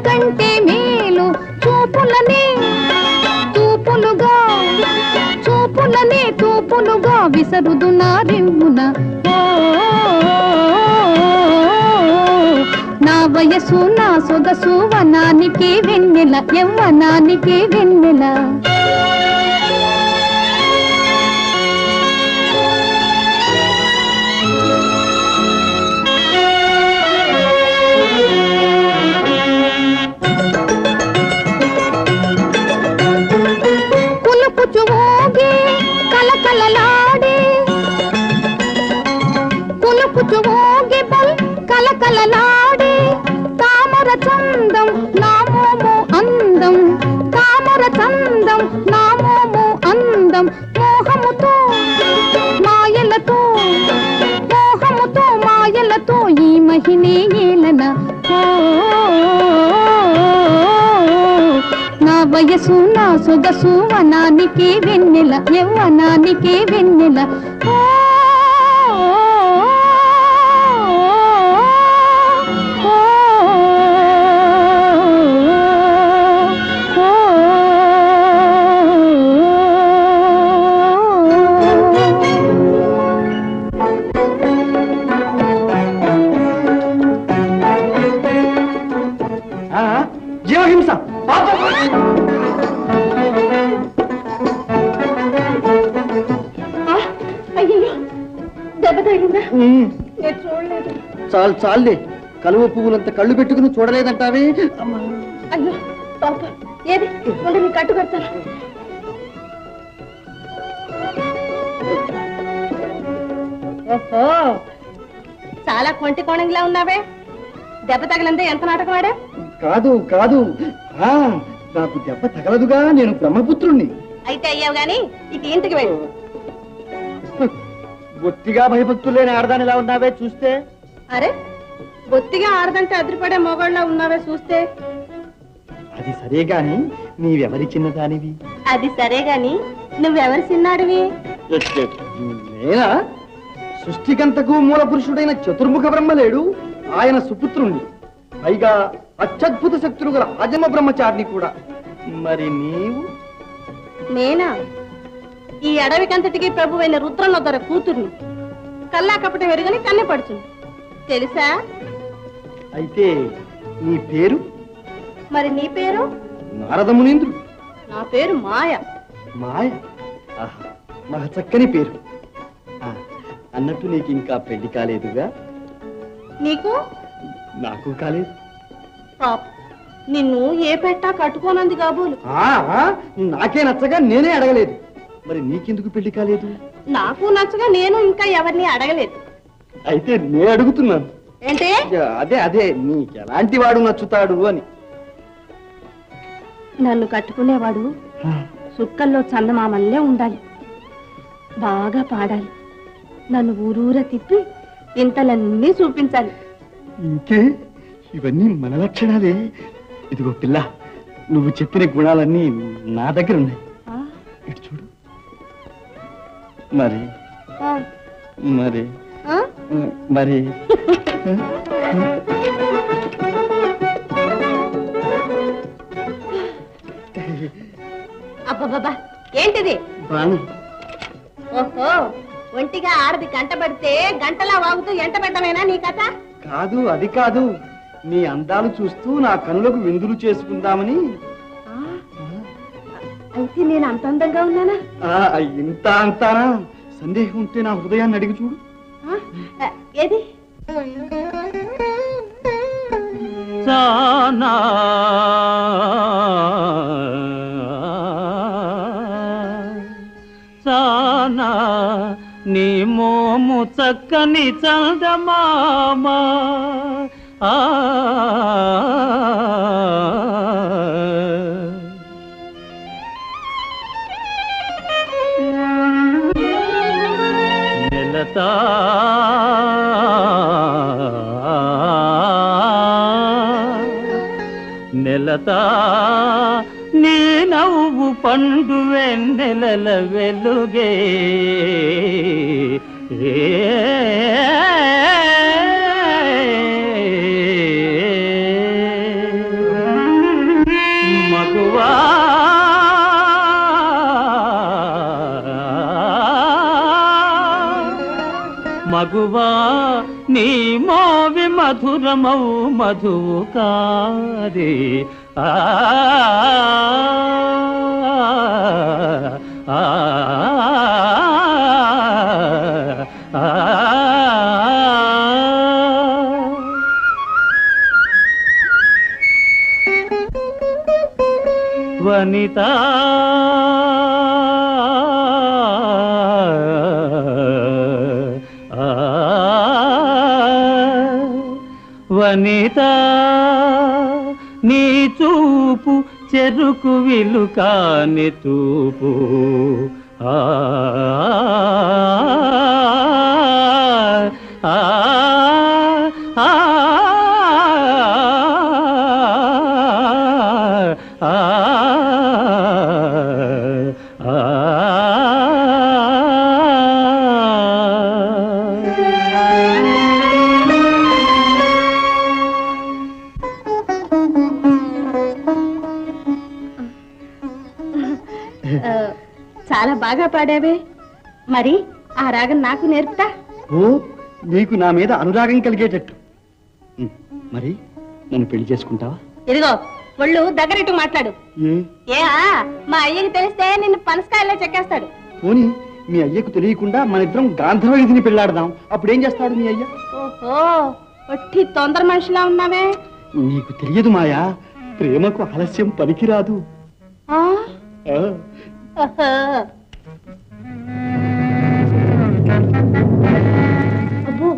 కంటే మేలు చూపులనే తూపులుగా విసరుదునా రివ్వున నా వయసు నా సొగసు వనానికి వెన్నెల యవ్వనానికి వెన్నెల కలకలలాడే తామర చందం నామోమో అందం మోహముతో మాయలతో ఈ మహినే ఏలన నా వయసు నా సొగసు వనానికి వెన్నెల యవ్వనానికి వెన్నెల చాలే కలువ పువ్వులంత కళ్ళు పెట్టుకుని చూడలేదంటావే అయ్యో పాప ఏది నీ కట్టు కడతాను ఓహో చాలా కొంటి కోణంగా ఉన్నావే దెబ్బ తగిలిందే ఎంత నాటకం ఆడా కాదు నాకు దెబ్బ తగలదుగా నేను బ్రహ్మపుత్రుణ్ణి అయితే అయ్యావు గాని ఇక ఇంటికి వెళ్ళు బొత్తిగా భయభక్తులేని ఆడదాని ఇలా ఉన్నావే చూస్తే అరే బొత్తిగా ఆడదంటే అదిరిపడే మొగళ్ళ ఉన్నావే చూస్తే అది సరే గాని నీవెవరి చిన్నదానివి అది సరే గాని నువ్వెవరి చిన్నాడివి నేనా సృష్టికంతకు మూల పురుషుడైన చతుర్ముఖ బ్రహ్మ లేడు ఆయన సుపుత్రుణ్ణి పైగా అత్యద్భుత శక్తులు గల ఆజన్మ బ్రహ్మచారిని కూడా మరి నీవు నేనా ఈ అడవికంతటికి ప్రభువైన రుద్రనొద్దర కూతుర్ని కల్లా కపట వెరుగని కన్నెపడుచును తెలుసా అయితే నీ పేరు మరి నీ పేరు నారద మునీంద్రుడు నా పేరు మాయ మహా చక్కని పేరు అన్నట్టు నీకు ఇంకా పెళ్లి కాలేదుగా నీకు నాకు కాలేదు పాప నిన్ను ఏ పెట్టా కట్టుకోనంది కాబోలు నాకే నచ్చగా నేనే అడగలేదు మరి నీకెందుకు పెళ్లి కాలేదు నాకు నచ్చగా నేను ఇంకా ఎవరిని అడగలేదు అయితే నేను అడుగుతున్నాను ఏంటి అదే నీకు ఎలాంటి వాడు నచ్చుతాడు అని నన్ను కట్టుకునేవాడు సుక్కల్లో చందమామల్లే ఉండాలి బాగా పాడాలి నన్ను ఊరూర తిప్పి ఇంతలన్నీ చూపించాలి ఇంకే ఇవన్నీ మన లక్షణాలే ఇదిగో పిల్ల నువ్వు చెప్పిన గుణాలన్నీ నా దగ్గర ఉన్నాయి ఇటు చూడు మరి మరి మరి అబ్బా ఏంటిది బాను ఓహో ఒంటిగా ఆడది కంటపడితే గంటలా వాగుతూ ఎంట పెట్టమేనా నీ కథ కాదు అది కాదు నీ అందాలు చూస్తూ నా కనులకు విందులు చేసుకుందామని అయితే నేను అంత అందంగా ఉన్నానా ఇంత అంతానా సందేహం ఉంటే నా హృదయాన్ని అడిగి చూడు ఏది సానా సానా నీ మోము చక్కని చందమామా నెలతా నెలతా నీ నవ్వు పండు వెన్నెలల వెలుగే మగువా నీ మోవి మధురమౌ మధువు కారే ఆ ఆ వనిత వనిత నీ చూపు చెరుకు విలు కాని తూపు ఆ ఆ చాలా బాగా పాడావే. మరి ఆ రాగం నాకు నేర్పుతా. ఓ, నీకు నా మీద అనురాగం కలిగేటట్టు. మరి నన్ను పెళ్లి చేసుకుంటావా? ఇదిగో ఒళ్ళు దగ్గరట్టు మాట్లాడు. మా అయ్యకి తెలిస్తే నిన్ను పనసకాయల్లో చెక్కేస్తాడు. పోనీ మీ అయ్యకు తెలియకుండా మన ఇద్దరం గాంధర్వ విధిని పెళ్లాడదాం. అప్పుడు ఏం చేస్తాడు మీ అయ్య? ఓహో, ఒట్టి తొందర మనిషిలా ఉన్నావే. నీకు తెలియదు మాయా, ప్రేమకు ఆలస్యం పనికిరాదు. అబ్బో,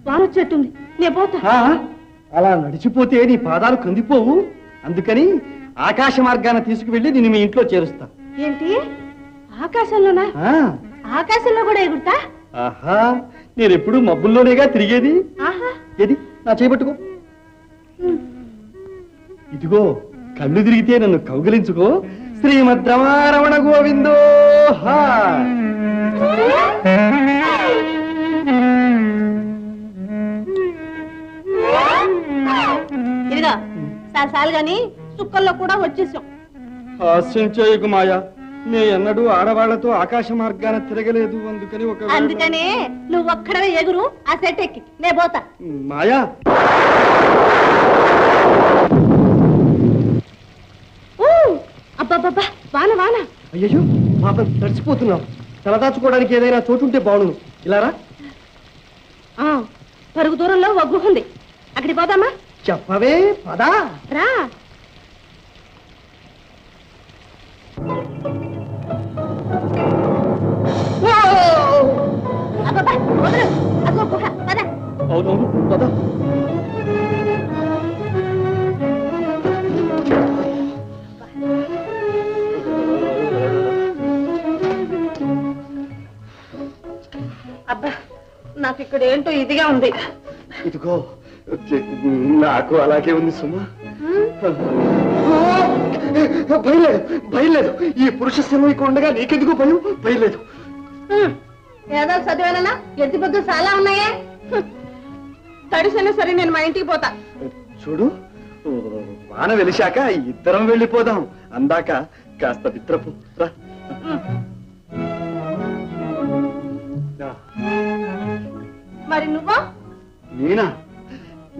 వానొచ్చేట్టుంది, నే పోతా. అలా నడిచిపోతే నీ పాదాలు కందిపోవు. అందుకని ఆకాశ మార్గాన తీసుకువెళ్ళి నేను మీ ఇంట్లో చేరుస్తా. ఏంటి, ఆకాశంలోనా? ఆకాశంలో కూడా ఎగురుతా? ఆహా, నేనెప్పుడు మబ్బుల్లోనేగా తిరిగేది. ఏది నా చేపట్టుకో. ఇదిగో, కళ్ళు తిరిగితే నన్ను కౌగిలించుకో. శ్రీమద్ రమణ గోవిందో. ఇదిగా సాలు గాని సుక్కల్లో కూడా వచ్చేసాం. హాస్యం చేయకు మాయా, నే ఎన్నడూ ఆడవాళ్లతో ఆకాశ మార్గాన తిరగలేదు. అందుకనే నువ్వు ఒక్కడవే ఎగురు, ఆ సెట్ ఎక్కి నే పోతా. మాయా, అబ్బాబ్బా, వాన వాన. అయ్యో పాప, తడిసిపోతున్నావు. తలదాచుకోవడానికి ఏదైనా చోటుంటే బాగుండు. ఇలారా. పరుగు దూరంలో ఒక గుహ ఉంది, అక్కడికి పోదామా? చెప్పవే, పదా రా. అవునవును, పదా. అబ్బా, నాకు ఇక్కడ ఏంటో ఇదిగా ఉంది. ఇదిగో, నాకు అలాగే ఉంది సుమా. భయలేదు, భయలేదు. ఈ పురుష సింహం ఉండగా నీకెందుకు భయం? భయలేదు. ఏదో చదివానా, ఎత్తి పొద్దు చాలా ఉన్నాయే. తడిసైనా సరే నేను మా ఇంటికి పోతా. చూడు, వాన వెలిశాక ఇద్దరం వెళ్ళిపోదాం. అందాక కాస్త నిద్రపో. మరి నువ్వా? నేనా?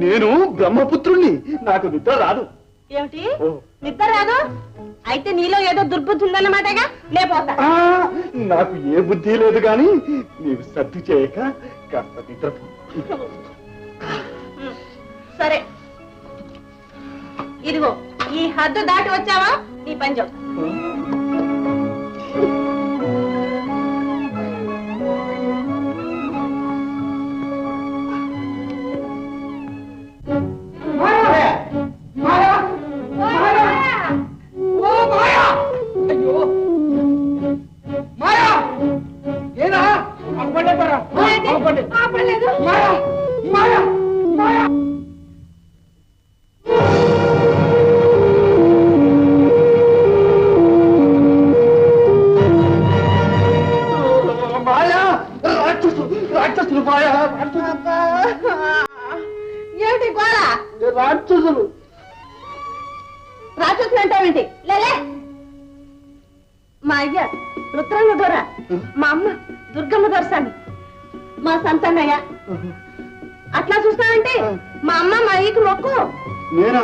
నేను బ్రహ్మపుత్రుణ్ణి, నాకు నిద్ర రాదు. ఏమిటి, నిద్ర రాదు? అయితే నీలో ఏదో దుర్బుద్ధి ఉందన్నమాటగా. లేపోతా. నాకు ఏ బుద్ధి లేదు గాని నీవు సర్ది చేయక కాస్త నిద్రపో. సరే, ఇదిగో ఈ హద్దు దాటి వచ్చావా నీ పని చెప్తా. ఏమిటి గోళ? రాక్షసులు. రాక్షసులు అంటావేంటి? లేలే, మా అయ్య రుద్రంగ దొర, మా అమ్మ దుర్గమ్మ దొరసామి. మా సంతన్నయ్య. అట్లా చూస్తానంటే మా అమ్మ మా ఈకి మొక్కు. నేనా